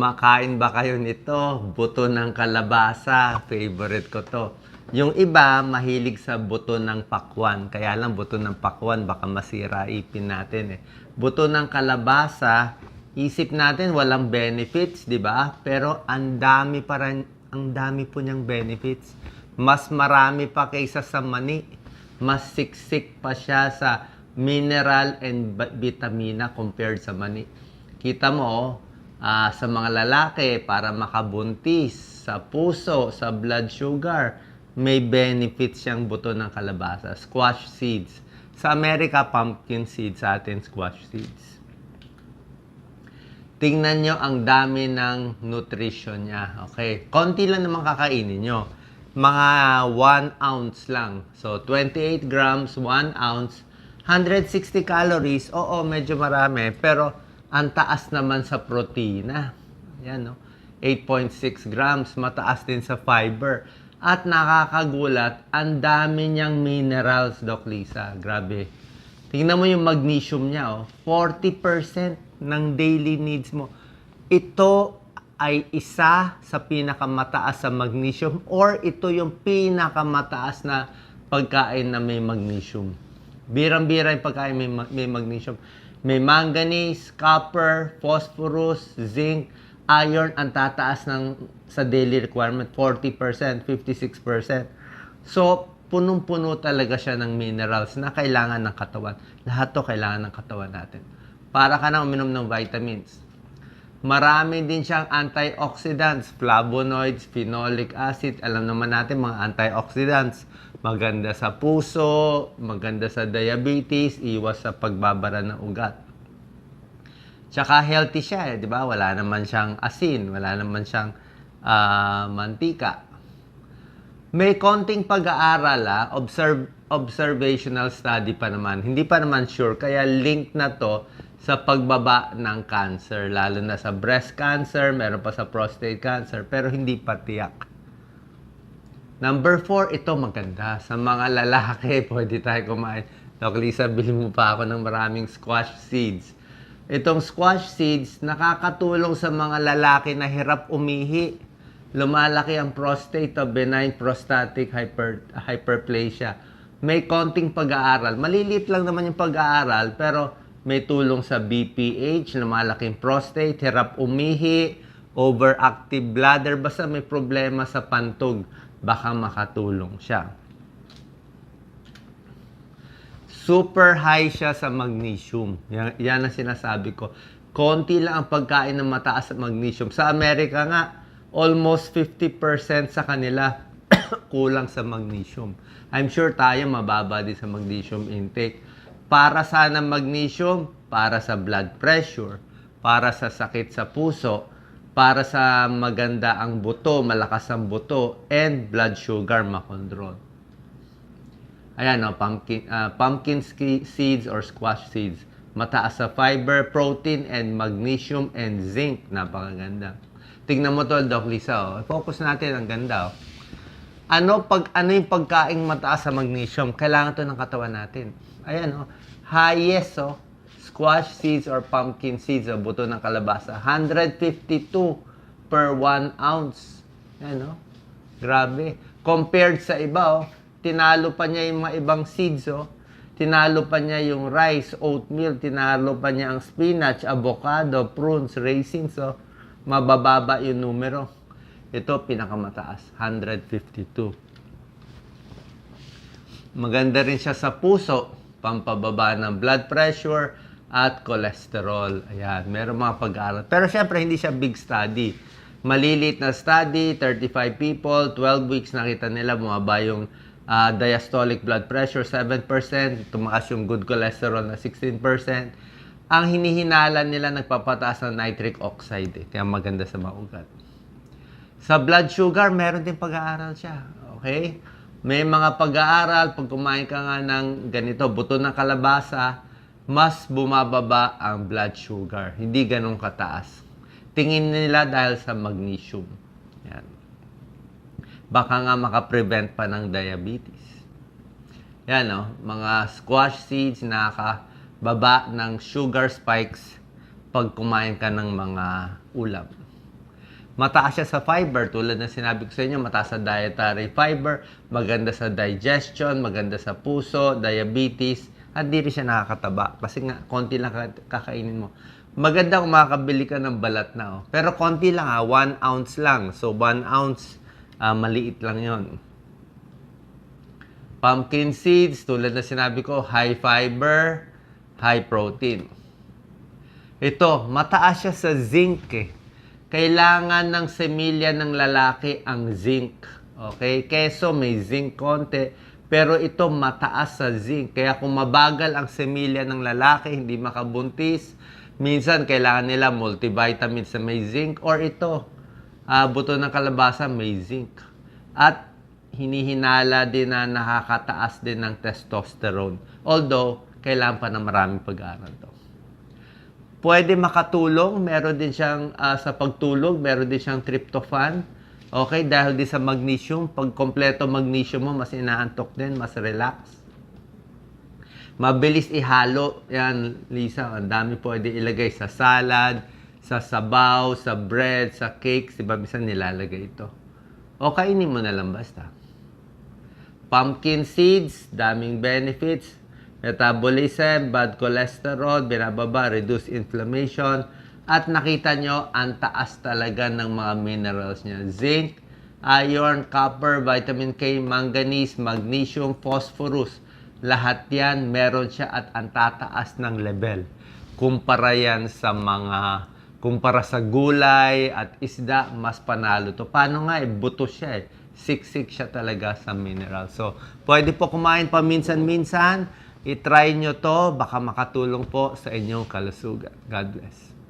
Kumakain ba kayo nito? Buto ng kalabasa. Favorite ko to. Yung iba, mahilig sa buto ng pakwan. Kaya lang, buto ng pakwan, baka masira ipin natin eh. Buto ng kalabasa, isip natin walang benefits, di ba? Pero ang dami po niyang benefits. Mas marami pa kaysa sa mani. Mas siksik pa siya sa mineral and vitamina compared sa mani. Kita mo, sa mga lalaki, para makabuntis, sa puso, sa blood sugar, may benefits siyang buto ng kalabasa. Squash seeds. Sa Amerika, pumpkin seeds. Sa atin, squash seeds. Tingnan nyo ang dami ng nutrition niya. Okay? Konti lang naman kakainin nyo. Mga 1 ounce lang. So, 28 grams, 1 ounce, 160 calories. Oo, medyo marami. Pero, ang taas naman sa protina. Yan, no? 8.6 grams. Mataas din sa fiber. At nakakagulat, ang dami niyang minerals, Doc Lisa. Grabe. Tingnan mo yung magnesium niya, oh. 40% ng daily needs mo. Ito ay isa sa pinakamataas sa magnesium or ito yung pinakamataas na pagkain na may magnesium. Birang-bira yung pagkain may magnesium. May manganese, copper, phosphorus, zinc, iron, ang tataas sa daily requirement, 40%, 56%. So, punong-puno talaga siya ng minerals na kailangan ng katawan. Lahat to kailangan ng katawan natin. Para ka na uminom ng vitamins. Marami din siyang antioxidants, flavonoids, phenolic acid. Alam naman natin mga antioxidants. Maganda sa puso, maganda sa diabetes, iwas sa pagbabara ng ugat. Tsaka healthy siya, di ba? Wala naman siyang asin, wala naman siyang mantika. May konting pag-aaral, observational study pa naman. Hindi pa naman sure, kaya link na to sa pagbaba ng cancer. Lalo na sa breast cancer, meron pa sa prostate cancer, pero hindi pa tiyak. Number 4, ito maganda. Sa mga lalaki, pwede tayo kumain. Doc Lisa, bilhin mo pa ako ng maraming squash seeds. Itong squash seeds, nakakatulong sa mga lalaki na hirap umihi. Lumalaki ang prostate o benign prostatic hyperplasia. May konting pag-aaral. Malilit lang naman yung pag-aaral, pero may tulong sa BPH, lumalaking prostate, hirap umihi, overactive bladder, basta may problema sa pantog, baka makatulong siya. Super high siya sa magnesium. Yan ang sinasabi ko. Konti lang ang pagkain ng mataas sa magnesium. Sa Amerika nga, almost 50% sa kanila kulang sa magnesium. I'm sure tayo mababa din sa magnesium intake. Para sana magnesium, para sa blood pressure, para sa sakit sa puso, para sa maganda ang buto, malakas ang buto, and blood sugar makontrol. Ayan, no, pumpkin seeds or squash seeds. Mataas sa fiber, protein, and magnesium, and zinc. Napakaganda. Tingnan mo to, Doc Lisa. Oh. Focus natin, ang ganda. Oh. Ano yung pagkaing mataas sa magnesium? Kailangan to ng katawan natin. Ayan, oh. Highest, oh. Squash seeds or pumpkin seeds, o buto ng kalabasa, 152 per 1 ounce. Yan, no? Grabe. Compared sa iba, oh, tinalo pa niya yung mga ibang seeds, oh. Tinalo pa niya yung rice, oatmeal, tinalo pa niya ang spinach, avocado, prunes, raisins, oh. Mabababa yung numero. Ito, pinakamataas, 152. Maganda rin siya sa puso, pampababa ng blood pressure, at cholesterol. Ayan, meron mga pag-aaral. Pero syempre, hindi siya big study. Malilit na study, 35 people, 12 weeks nakita nila bumaba yung diastolic blood pressure, 7%, tumaas yung good cholesterol na 16%. Ang hinihinala nila, nagpapataas ng nitric oxide. Kaya maganda sa mga ugat. Sa blood sugar, meron din pag-aaral siya. Okay? May mga pag-aaral, pag kumain ka nga ng ganito, buto ng kalabasa, mas bumababa ang blood sugar. Hindi ganun kataas. Tingin nila dahil sa magnesium. Yan. Baka nga makaprevent pa ng diabetes. Yan, no? Mga squash seeds nakakababa ng sugar spikes pag kumain ka ng mga ulam. Mataas siya sa fiber, tulad na sinabi ko sa inyo, mataas sa dietary fiber, maganda sa digestion, maganda sa puso, diabetes, at di rin siya nakakataba. Kasi nga, konti lang kakainin mo. Maganda kung makakabili ka ng balat na. Oh. Pero konti lang 1 ounce lang. So, 1 ounce, maliit lang yon. Pumpkin seeds, tulad na sinabi ko, high fiber, high protein. Ito, mataas siya sa zinc eh. Kailangan ng semilya ng lalaki ang zinc. Okay? Keso may zinc konti, pero ito mataas sa zinc. Kaya kung mabagal ang semilya ng lalaki, hindi makabuntis, minsan kailangan nila multivitamins na may zinc, or ito, buto ng kalabasa may zinc. At hinihinala din na nakakataas din ng testosterone. Although, kailangan pa ng maraming pag-aaral to. Pwede makatulong, meron din siyang sa pagtulog, meron din siyang tryptophan. Okay, dahil din sa magnesium, pag kompleto magnesium mo, mas inaantok din, mas relax. Mabilis ihalo, yan Lisa, ang dami pwede ilagay sa salad, sa sabaw, sa bread, sa cakes, diba minsan nilalagay ito. O kainin mo na lang basta. Pumpkin seeds, daming benefits. Metabolism, bad cholesterol, binababa, reduce inflammation. At nakita nyo, ang taas talaga ng mga minerals niya. Zinc, iron, copper, vitamin K, manganese, magnesium, phosphorus. Lahat yan, meron siya at ang tataas ng level. Kumpara yan sa kumpara sa gulay at isda, mas panalo to. Paano nga buto siya Siksik siya talaga sa mineral. So, pwede po kumain pa minsan-minsan. I-try nyo to, baka makatulong po sa inyong kalusugan. God bless.